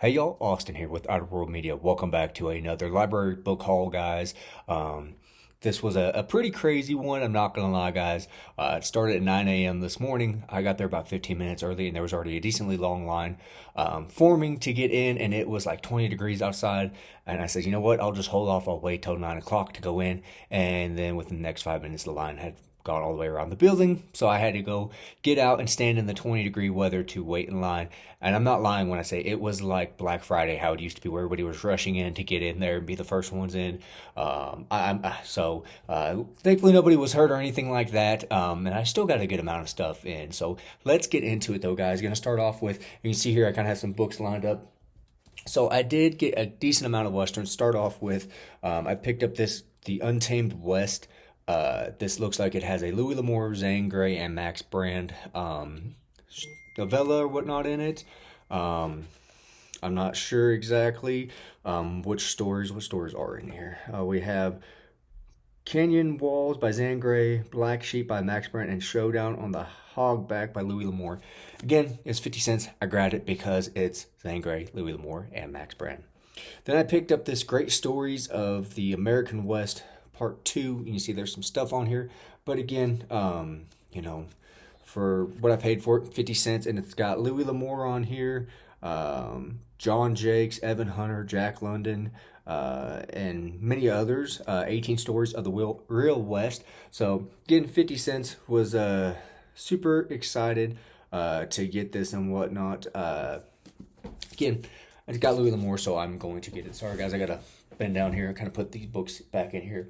Hey y'all, Austin here with Outer World Media. Welcome back to another library book haul, guys. This was a pretty crazy one, I'm not gonna lie, guys. It started at 9 a.m. this morning. I got there about 15 minutes early, and there was already a decently long line forming to get in, and it was like 20 degrees outside. And I said, you know what, I'll just hold off, I'll wait till 9 o'clock to go in. And then within the next 5 minutes, the line had gone all the way around the building, so I had to go get out and stand in the 20-degree weather to wait in line. And I'm not lying when I say it was like Black Friday, how it used to be, where everybody was rushing in to get in there and be the first ones in. Thankfully nobody was hurt or anything like that, and I still got a good amount of stuff in. So let's get into it, though, guys. Going to start off with, you can see here I kind of have some books lined up. So I did get a decent amount of westerns. Start off with, I picked up The Untamed West. This looks like it has a Louis L'Amour, Zane Grey, and Max Brand novella or whatnot in it. Um, I'm not sure exactly what stories are in here. We have Canyon Walls by Zane Grey, Black Sheep by Max Brand, and Showdown on the Hogback by Louis L'Amour. Again, it's 50 cents. I grabbed it because it's Zane Grey, Louis L'Amour, and Max Brand. Then I picked up this Great Stories of the American West Part 2. You can see there's some stuff on here. But again, for what I paid for it, 50 cents. And it's got Louis L'Amour on here, John Jakes, Evan Hunter, Jack London, and many others. 18 stories of the real West. So getting 50 cents was super excited to get this and whatnot. Again, I just got Louis L'Amour, so I'm going to get it. Sorry, guys, I gotta bend down here and kind of put these books back in here.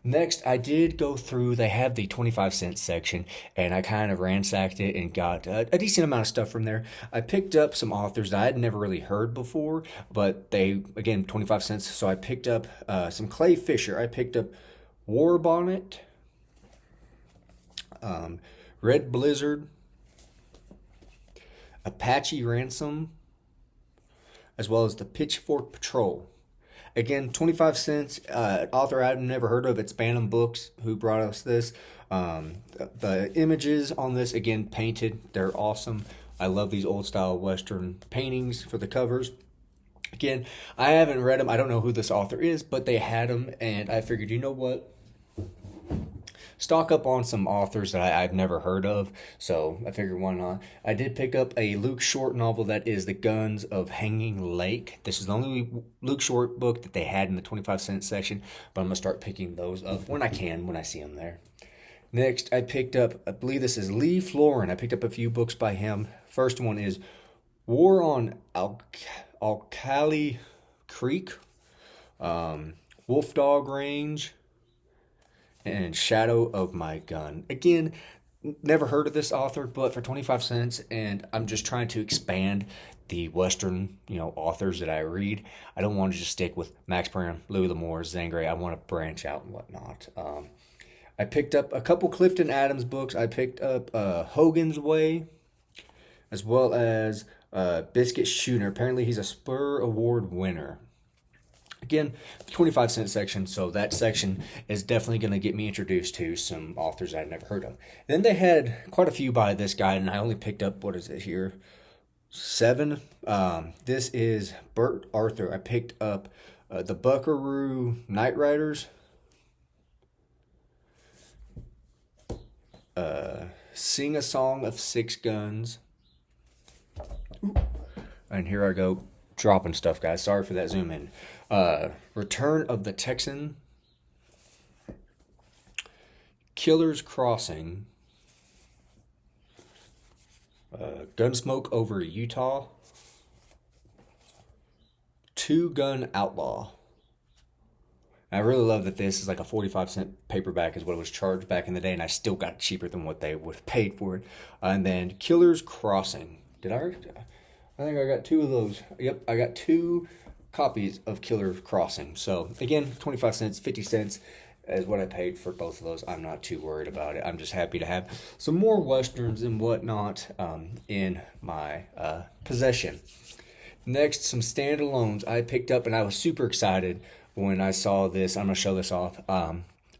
Next, I did go through, they have the 25-cent section, and I kind of ransacked it and got a decent amount of stuff from there. I picked up some authors that I had never really heard before, but they, again, 25 cents. So I picked up some Clay Fisher. I picked up War Bonnet, Red Blizzard, Apache Ransom, as well as the Pitchfork Patrol. Again, 25 cents. Author I've never heard of. It's Bantam Books who brought us this. The images on this, again, painted. They're awesome. I love these old style Western paintings for the covers. Again, I haven't read them. I don't know who this author is, but they had them, and I figured, you know what? Stock up on some authors that I've never heard of, so I figured why not. I did pick up a Luke Short novel that is The Guns of Hanging Lake. This is the only Luke Short book that they had in the 25-cent section, but I'm going to start picking those up when I can, when I see them there. Next, I picked up, I believe this is Lee Florin. I picked up a few books by him. First one is War on Alkali Creek, Wolf Dog Range, and Shadow of My Gun. Again, never heard of this author, but for 25 cents, and I'm just trying to expand the Western, authors that I read. I don't want to just stick with Max Brand, Louis L'Amour, Zane Grey. I want to branch out and whatnot. I picked up a couple Clifton Adams books. I picked up Hogan's Way, as well as Biscuit Shooter. Apparently, he's a Spur Award winner. Again, 25-cent section, so that section is definitely going to get me introduced to some authors I've never heard of. Then they had quite a few by this guy, and I only picked up, what is it here? 7. This is Bert Arthur. I picked up the Buckaroo Night Riders, Sing a Song of Six Guns, and here I go dropping stuff, guys. Sorry for that zoom in. Return of the Texan, Killer's Crossing, Gunsmoke over Utah, Two Gun Outlaw. I really love that this is like a 45-cent paperback is what it was charged back in the day, and I still got it cheaper than what they would have paid for it. And then Killer's Crossing. I think I got 2 of those. Yep, I got 2 copies of Killer Crossing. So again, 25 cents, 50 cents is what I paid for both of those. I'm not too worried about it. I'm just happy to have some more Westerns and whatnot in my possession. Next, some standalones I picked up, and I was super excited when I saw this. I'm going to show this off.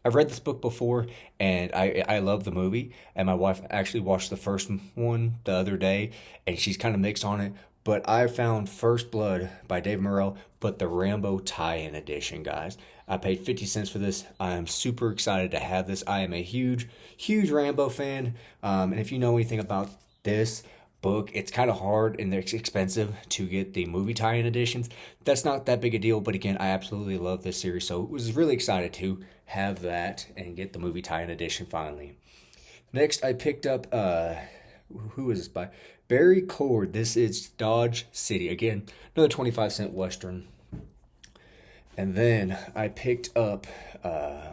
I've read this book before, and I love the movie. And my wife actually watched the first one the other day, and she's kind of mixed on it. but I found First Blood by Dave Morrell, but the Rambo tie-in edition, guys. I paid 50 cents for this. I am super excited to have this. I am a huge, huge Rambo fan. And if you know anything about this book, it's kind of hard and it's expensive to get the movie tie-in editions. That's not that big a deal, but again, I absolutely love this series, so I was really excited to have that and get the movie tie-in edition finally. Next, I picked up, who is this by? Barry Cord. This is Dodge City. Again, another 25-cent Western. And then I picked up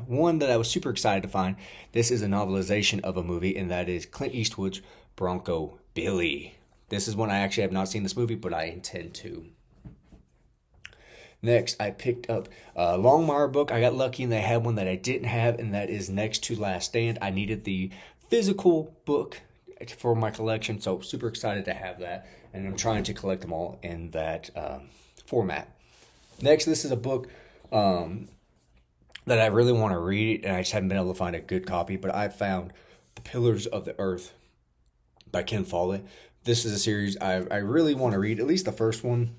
one that I was super excited to find. This is a novelization of a movie, and that is Clint Eastwood's Bronco Billy. This is one I actually have not seen this movie, but I intend to. Next, I picked up a Longmire book. I got lucky and they had one that I didn't have, and that is Next to Last Stand. I needed the physical book for my collection, so super excited to have that, and I'm trying to collect them all in that format. Next, this is a book that I really want to read, and I just haven't been able to find a good copy, but I found The Pillars of the Earth by Ken Follett. This is a series I really want to read, at least the first one.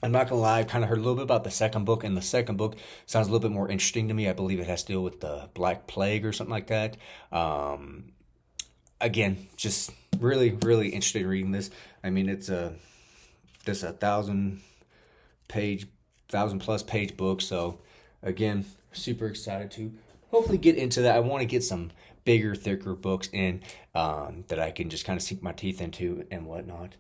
I'm not going to lie, I've kind of heard a little bit about the second book, and the second book sounds a little bit more interesting to me. I believe it has to deal with the Black Plague or something like that. Again, just really, really interested in reading this. I mean, it's a 1,000+ page book, so again, super excited to hopefully get into that. I want to get some bigger, thicker books in that I can just kind of sink my teeth into and whatnot.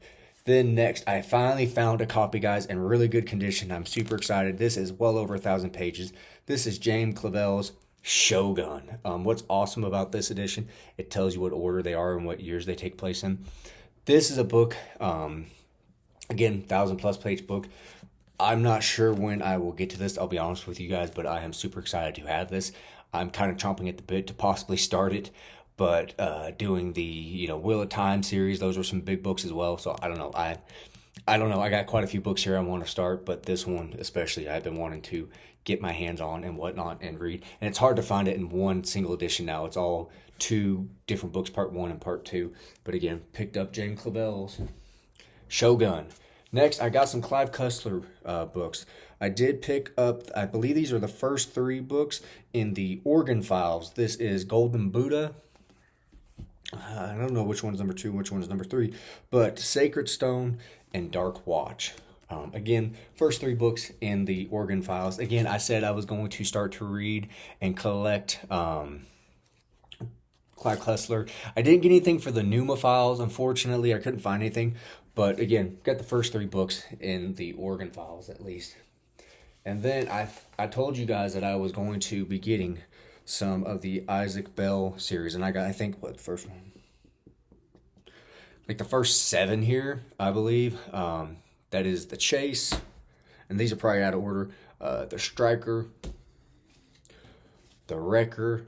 Then next, I finally found a copy, guys, in really good condition. I'm super excited. This is well over 1,000 pages. This is James Clavell's Shogun. What's awesome about this edition, it tells you what order they are and what years they take place in. This is a book, again, 1,000+ page book. I'm not sure when I will get to this, I'll be honest with you guys, but I am super excited to have this. I'm kind of chomping at the bit to possibly start it, but doing the Wheel of Time series, those are some big books as well. So I don't know. I don't know. I got quite a few books here I want to start, but this one especially I've been wanting to get my hands on and whatnot and read. And it's hard to find it in one single edition now. It's all two different books, part 1 and part 2. But again, picked up James Clavell's Shogun. Next, I got some Clive Cussler books. I did pick up, I believe these are the first 3 books in the Organ Files. This is Golden Buddha. I don't know which one's number 2 and which one's number 3, but Sacred Stone and Dark Watch. Again, first 3 books in the Organ Files. Again, I said I was going to start to read and collect Clive Cussler. I didn't get anything for the Pneuma Files, unfortunately. I couldn't find anything. But again, got the first 3 books in the Organ Files at least. And then I told you guys that I was going to be getting some of the Isaac Bell series, and I got, I think, what, the first one? Like the first 7 here, I believe. That is The Chase, and these are probably out of order. The Striker, The Wrecker,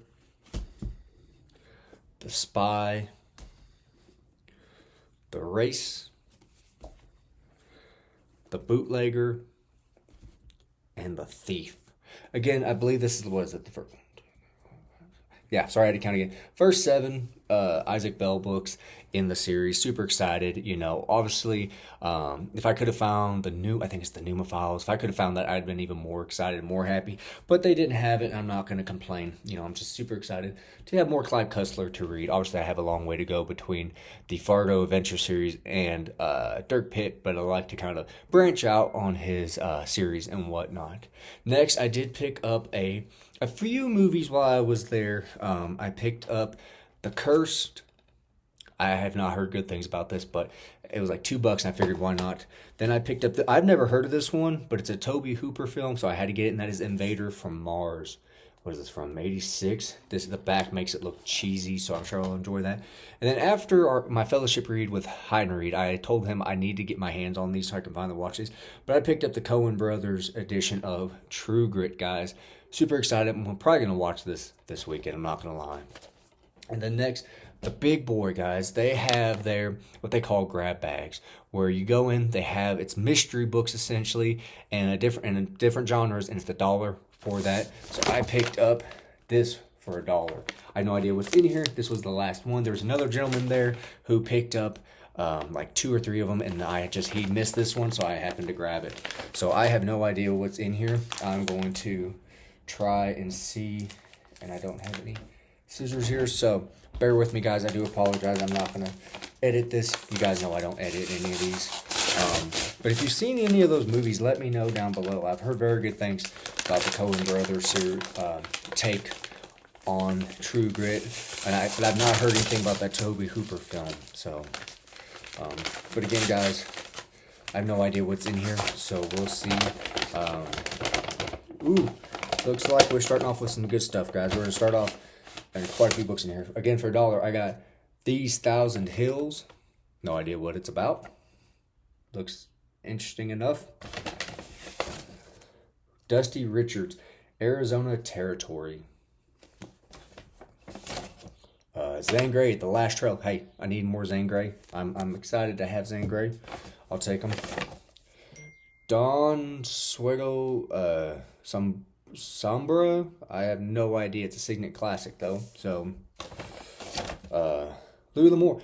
The Spy, The Race, The Bootlegger, and The Thief. Again, I believe this is, what is it, the first one? Yeah, sorry, I had to count again. First 7 Isaac Bell books in the series. Super excited. Obviously, if I could have found I think it's the Pneuma Files. If I could have found that, I'd been even more excited, more happy. But they didn't have it, and I'm not going to complain. I'm just super excited to have more Clive Cussler to read. Obviously, I have a long way to go between the Fargo Adventure series and Dirk Pitt, but I like to kind of branch out on his series and whatnot. Next, I did pick up a few movies while I was there. I picked up The Cursed. I have not heard good things about this, but it was like $2, and I figured why not. Then I picked up I've never heard of this one, but it's a Tobe Hooper film, so I had to get it, and that is Invader from Mars. What is this from? 86. The back makes it look cheesy, so I'm sure I'll enjoy that. And then after my fellowship read with Hyde and Reed, I told him I need to get my hands on these so I can finally watch these. But I picked up the Coen Brothers edition of True Grit, guys. Super excited. I'm probably going to watch this weekend, I'm not going to lie. And then next, the big boy guys, they have their what they call grab bags, where you go in, it's mystery books essentially, and different genres, and it's $1 for that. So I picked up this for $1. I had no idea what's in here. This was the last one. There was another gentleman there who picked up like 2 or 3 of them, and he missed this one, so I happened to grab it. So I have no idea what's in here. I'm going to try and see, and I don't have any scissors here, so bear with me, guys. I do apologize. I'm not going to edit this. You guys know I don't edit any of these. But if you've seen any of those movies, let me know down below. I've heard very good things about the Coen Brothers take on True Grit, but I've not heard anything about that Tobe Hooper film. So, but again, guys, I have no idea what's in here, so we'll see. Looks like we're starting off with some good stuff, guys. We're going to start off, and quite a few books in here. Again, for $1, I got These Thousand Hills. No idea what it's about. Looks interesting enough. Dusty Richards, Arizona Territory. Zane Grey, The Last Trail. Hey, I need more Zane Grey. I'm excited to have Zane Grey. I'll take him. Don Swego, Sombra. I have no idea. It's a Signet Classic though. So, Louis L'Amour,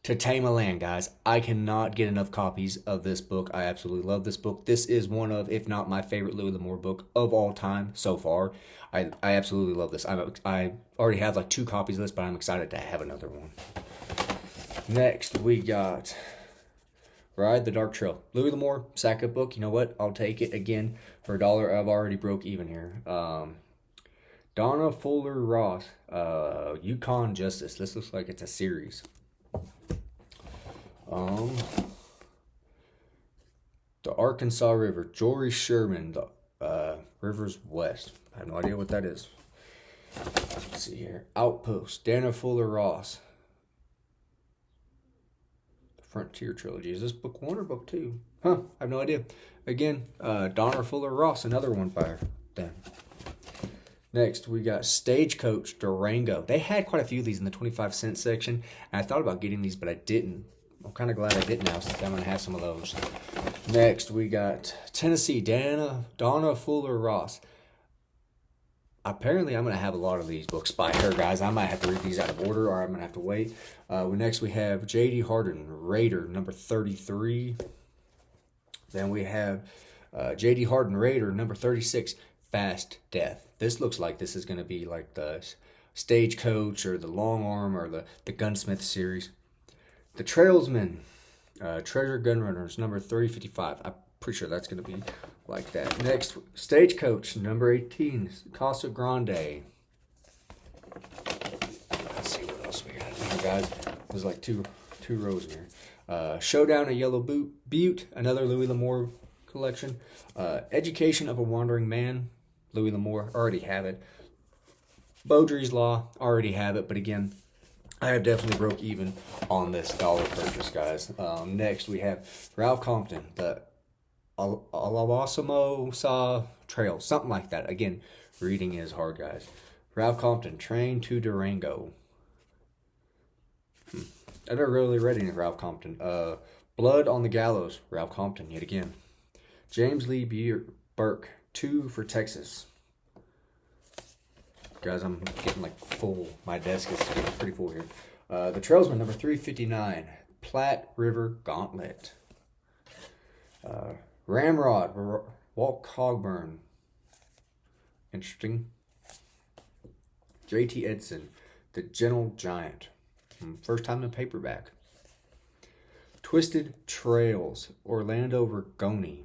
To Tame a Land, guys. I cannot get enough copies of this book. I absolutely love this book. This is one of, if not my favorite Louis L'Amour book of all time so far. I absolutely love this. I already have like 2 copies of this, but I'm excited to have another one. Next, we got Ride the Dark Trail. Louis L'Amour, Sackett book. You know what? I'll take it again for $1. I've already broke even here. Donna Fuller Ross, Yukon Justice. This looks like it's a series. The Arkansas River, Jory Sherman, the Rivers West. I have no idea what that is. Let's see here. Outpost, Dana Fuller Ross. The Frontier Trilogy. Is this book 1 or book 2? Huh, I have no idea. Again, Donna Fuller Ross, another one by them. Next, we got Stagecoach Durango. They had quite a few of these in the 25-cent section, and I thought about getting these, but I didn't. I'm kind of glad I didn't now, since I'm going to have some of those. Next, we got Tennessee, Donna Fuller Ross. Apparently, I'm going to have a lot of these books by her, guys. I might have to read these out of order, or I'm going to have to wait. Next, we have J.D. Harden, Raider, number 33. Then we have J.D. Harden, Raider, number 36, Fast Death. This looks like this is going to be like the Stagecoach or the Long Arm or the Gunsmith series. The Trailsman, Treasure Gunrunners, number 3055. I'm pretty sure that's going to be like that. Next, Stagecoach, number 18, Casa Grande. Let's see what else we got here, guys. There's like two rows in here. Showdown at Yellow Butte, another Louis L'Amour collection. Education of a Wandering Man, Louis L'Amour, already have it. Beaudry's Law, already have it, but again, I have definitely broke even on this $1 purchase, guys. Next, we have Ralph Compton, the Alawasomo Trail, something like that. Again, reading is hard, guys. Ralph Compton, Train to Durango. I never really read any of Ralph Compton. Blood on the Gallows, Ralph Compton, yet again. James Lee Burke, 2 for Texas. Guys, I'm getting like full. My desk is getting pretty full here. The Trailsman, number 359, Platte River Gauntlet. Ramrod, Walt Cogburn. Interesting. J.T. Edson, The Gentle Giant. First time in paperback. Twisted Trails, Orlando Rigoni.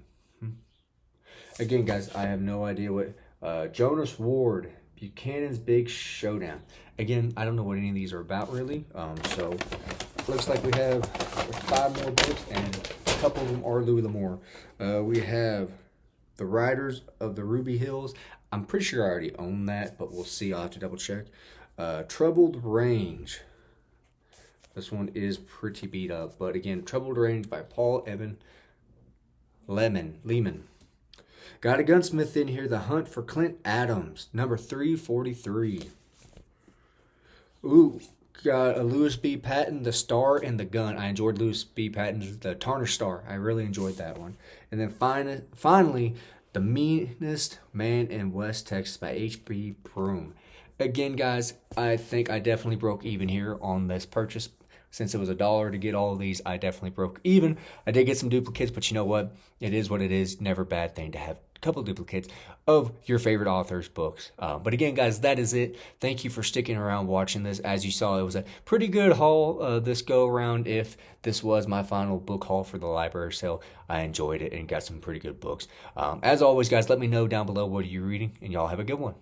Again, guys, I have no idea what. Jonas Ward, Buchanan's Big Showdown. Again, I don't know what any of these are about, really. So, looks like we have 5 more books, and a couple of them are Louis L'Amour. We have The Riders of the Ruby Hills. I'm pretty sure I already own that, but we'll see. I'll have to double check. Troubled Range. This one is pretty beat up, but again, Troubled Range by Paul Evan Lehman. Got a gunsmith in here, The Hunt for Clint Adams, number 343. Ooh, got a Lewis B. Patton, The Star and the Gun. I enjoyed Lewis B. Patton's The Tarnished Star. I really enjoyed that one. And then finally, The Meanest Man in West Texas by H.B. Broom. Again, guys, I think I definitely broke even here on this purchase. Since it was $1 to get all of these, I definitely broke even. I did get some duplicates, but you know what? It is what it is. Never a bad thing to have a couple duplicates of your favorite author's books. But again, guys, that is it. Thank you for sticking around watching this. As you saw, it was a pretty good haul this go around. If this was my final book haul for the library sale, I enjoyed it and got some pretty good books. As always, guys, let me know down below what you're reading, and y'all have a good one.